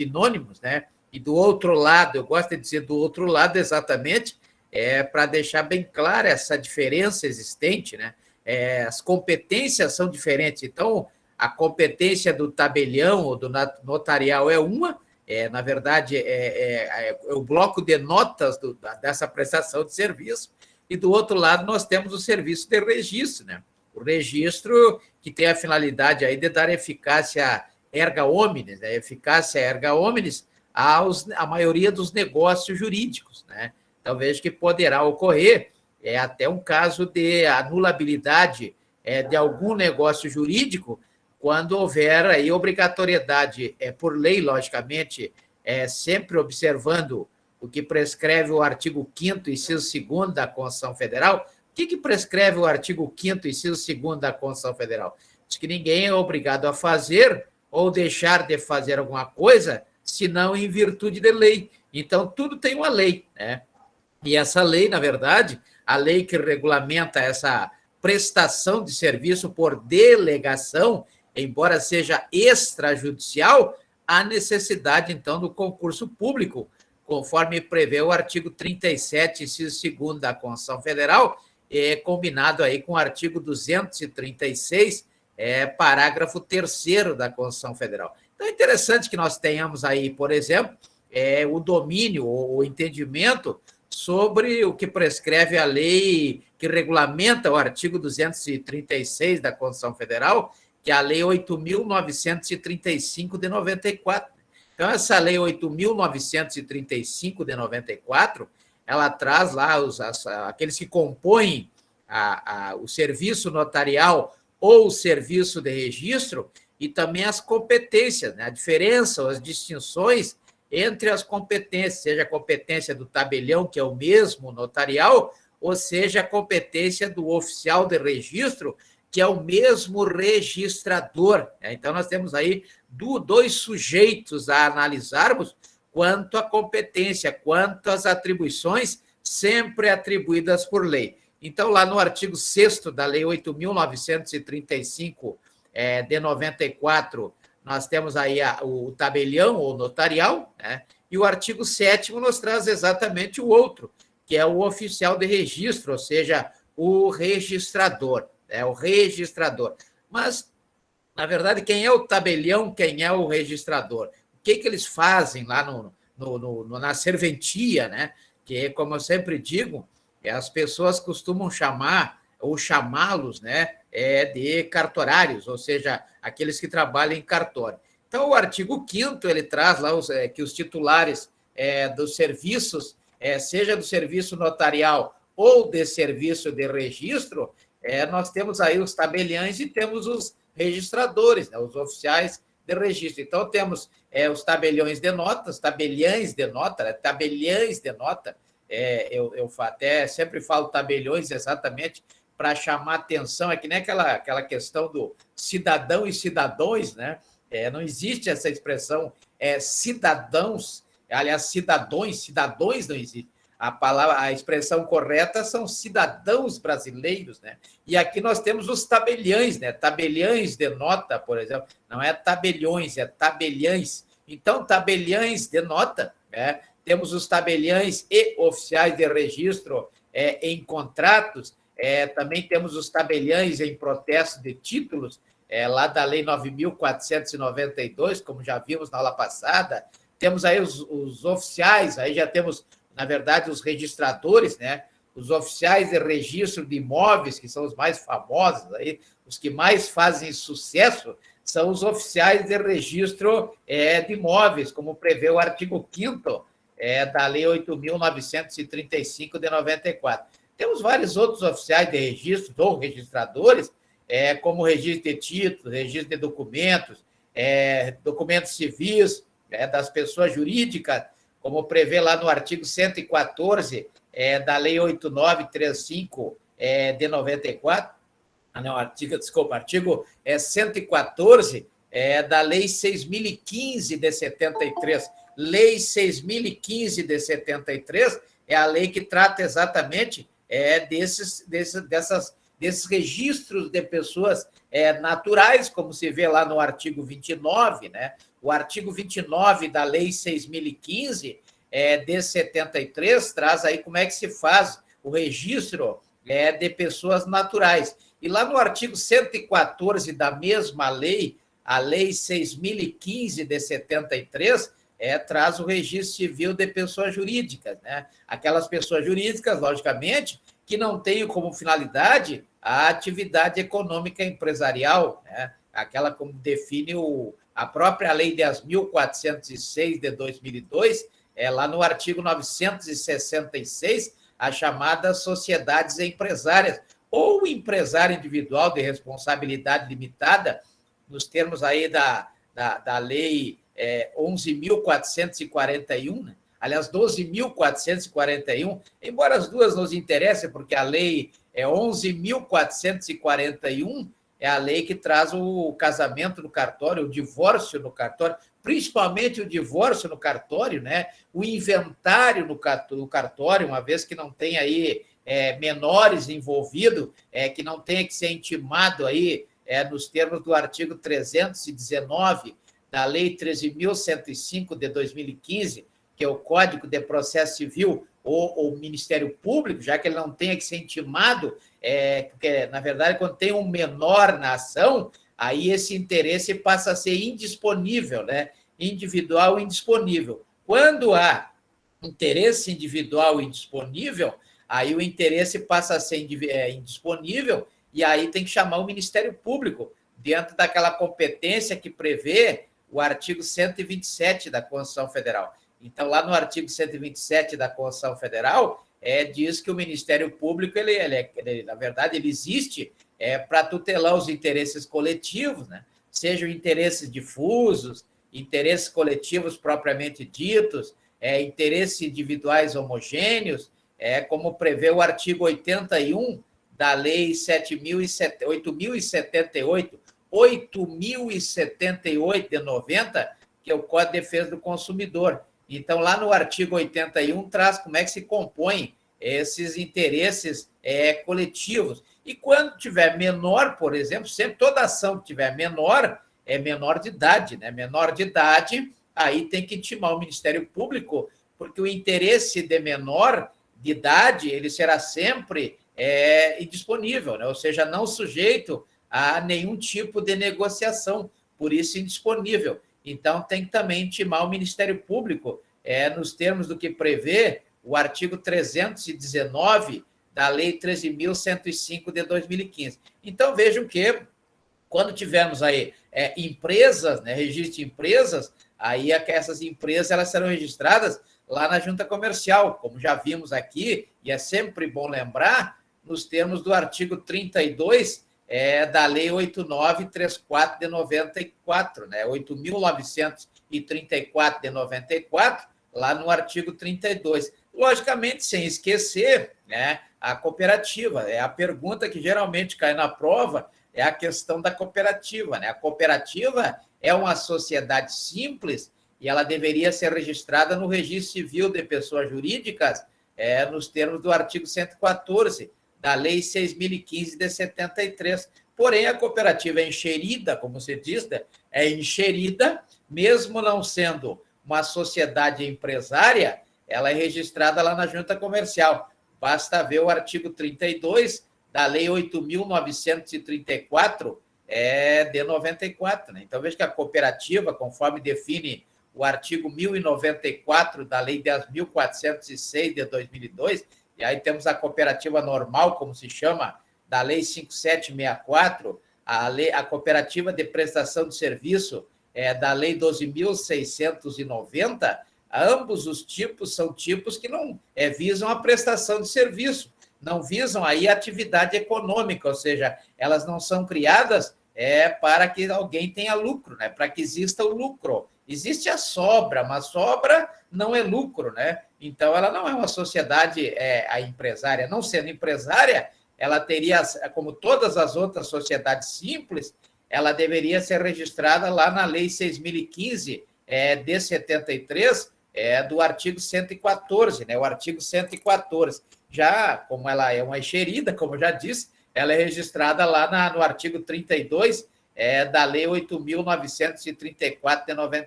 sinônimos, né? E do outro lado, eu gosto de dizer do outro lado exatamente, para deixar bem clara essa diferença existente, né? As competências são diferentes. Então, a competência do tabelião ou do notarial é uma, na verdade, o bloco de notas dessa prestação de serviço, e do outro lado nós temos o serviço de registro, né? O registro que tem a finalidade aí de dar eficácia erga omnes, né? Eficácia erga omnes à maioria dos negócios jurídicos, né? Então, veja que poderá ocorrer até um caso de anulabilidade de algum negócio jurídico quando houver aí obrigatoriedade, por lei, logicamente, sempre observando o que prescreve o artigo 5º, inciso 2º da Constituição Federal. O que prescreve o artigo 5º, inciso 2º da Constituição Federal? Diz que ninguém é obrigado a fazer ou deixar de fazer alguma coisa, senão em virtude de lei. Então, tudo tem uma lei, né? E essa lei, na verdade, a lei que regulamenta essa prestação de serviço por delegação, embora seja extrajudicial, há necessidade, então, do concurso público, conforme prevê o artigo 37, inciso 2º da Constituição Federal, combinado aí com o artigo 236, parágrafo 3º da Constituição Federal. Então, é interessante que nós tenhamos aí, por exemplo, o domínio, o entendimento sobre o que prescreve a lei que regulamenta o artigo 236 da Constituição Federal, que é a Lei 8.935 de 94. Então, essa Lei 8.935 de 94, ela traz lá aqueles que compõem o serviço notarial ou o serviço de registro, e também as competências, né? A diferença, as distinções entre as competências, seja a competência do tabelião, que é o mesmo notarial, ou seja a competência do oficial de registro, que é o mesmo registrador. Então, nós temos aí dois sujeitos a analisarmos quanto à competência, quanto às atribuições sempre atribuídas por lei. Então, lá no artigo 6º da Lei 8.935 de 94, nós temos aí o tabelião ou notarial, né? E o artigo 7º nos traz exatamente o outro, que é o oficial de registro, ou seja, o registrador. O registrador. Mas, na verdade, quem é o tabelião, quem é o registrador? O que eles fazem lá na serventia, né? Que, como eu sempre digo, as pessoas costumam chamar ou chamá-los, né, de cartorários, ou seja, aqueles que trabalham em cartório. Então, o artigo 5º, ele traz lá que os titulares dos serviços, seja do serviço notarial ou de serviço de registro, nós temos aí os tabeliães e temos os registradores, né, os oficiais de registro. Então, temos os tabeliões de notas, tabeliães de nota, né, tabeliães de nota. Eu até sempre falo tabeliões exatamente para chamar atenção, que nem aquela questão do cidadão e cidadões, né? Não existe essa expressão cidadãos, aliás, cidadões não existe. A expressão correta são cidadãos brasileiros, né? E aqui nós temos os tabeliães, né? Tabeliães de nota, por exemplo, não é tabeliões, é tabeliães. Então, tabeliães de nota, né? Temos os tabeliães e oficiais de registro em contratos, também temos os tabeliães em protesto de títulos, lá da Lei 9.492, como já vimos na aula passada. Temos aí os oficiais, aí já temos, na verdade, os registradores, né? Os oficiais de registro de imóveis, que são os mais famosos, aí, os que mais fazem sucesso, são os oficiais de registro de imóveis, como prevê o artigo 5º da Lei 8.935 de 94. Temos vários outros oficiais de registro ou registradores, como registro de títulos, registro de documentos, documentos civis das pessoas jurídicas, como prevê lá no artigo 114 da Lei 8.935 de 94, artigo 114 da Lei 6.015 de 73. Lei 6.015 de 73 é a lei que trata exatamente dessas desses registros de pessoas naturais, como se vê lá no artigo 29, né? O artigo 29 da Lei 6.015, de 73, traz aí como é que se faz o registro de pessoas naturais. E lá no artigo 114 da mesma lei, a Lei 6.015 de 73, traz o registro civil de pessoas jurídicas, né? Aquelas pessoas jurídicas, logicamente, que não tenham como finalidade a atividade econômica empresarial, né? Aquela como define a própria Lei 10.406 de 2002, lá no artigo 966, as chamadas sociedades empresárias, ou empresário individual de responsabilidade limitada, nos termos aí da Lei 11.441, né? Aliás, 12.441, embora as duas nos interessem, porque a Lei 11.441 é a lei que traz o casamento no cartório, o divórcio no cartório, principalmente o divórcio no cartório, né? O inventário no cartório, uma vez que não tem aí menores envolvidos, que não tenha que ser intimado aí nos termos do artigo 319 da Lei 13.105 de 2015, que é o Código de Processo Civil, ou o Ministério Público, já que ele não tenha que ser intimado, porque, na verdade, quando tem um menor na ação, aí esse interesse passa a ser indisponível, né? Individual e indisponível. Quando há interesse individual e indisponível, aí o interesse passa a ser indisponível, e aí tem que chamar o Ministério Público, dentro daquela competência que prevê o artigo 127 da Constituição Federal. Então, lá no artigo 127 da Constituição Federal, diz que o Ministério Público, ele, na verdade, ele existe para tutelar os interesses coletivos, né? Sejam interesses difusos, interesses coletivos propriamente ditos, interesses individuais homogêneos, como prevê o artigo 81 da Lei 8.078 de 90, que é o Código de Defesa do Consumidor. Então, lá no artigo 81, traz como é que se compõem esses interesses coletivos. E quando tiver menor, por exemplo, sempre toda ação que tiver menor, é menor de idade, né? Menor de idade, aí tem que intimar o Ministério Público, porque o interesse de menor de idade, ele será sempre indisponível, né? Ou seja, não sujeito a nenhum tipo de negociação, por isso indisponível. Então, tem que também intimar o Ministério Público, nos termos do que prevê o artigo 319 da Lei 13.105 de 2015. Então, vejam que, quando tivermos aí empresas, né, registro de empresas, aí essas empresas elas serão registradas lá na Junta Comercial, como já vimos aqui, e é sempre bom lembrar, nos termos do artigo 32 da Lei 8.934 de 94, né? 8.934 de 94, lá no artigo 32. Logicamente, sem esquecer, né, a cooperativa. A pergunta que geralmente cai na prova é a questão da cooperativa, né? A cooperativa é uma sociedade simples e ela deveria ser registrada no Registro Civil de Pessoas Jurídicas, nos termos do artigo 114 da Lei 6.015 de 73. Porém, a cooperativa é enxerida, como se diz, né? É enxerida, mesmo não sendo uma sociedade empresária, ela é registrada lá na Junta Comercial. Basta ver o artigo 32 da Lei 8.934 de 94. Né? Então, veja que a cooperativa, conforme define o artigo 1094 da Lei 10.406 de 2002, e aí temos a cooperativa normal, como se chama, da Lei 5.764, a cooperativa de prestação de serviço da Lei 12.690, ambos os tipos são tipos que não visam a prestação de serviço, não visam aí a atividade econômica, ou seja, elas não são criadas para que alguém tenha lucro, né? Para que exista o lucro. Existe a sobra, mas sobra não é lucro, né? Então, ela não é uma sociedade a empresária. Não sendo empresária, ela teria, como todas as outras sociedades simples, ela deveria ser registrada lá na Lei 6.015 de 73, do artigo 114, né? O artigo 114. Já, como ela é uma enxerida, como eu já disse, ela é registrada lá no artigo 32 da Lei 8.934 de 94.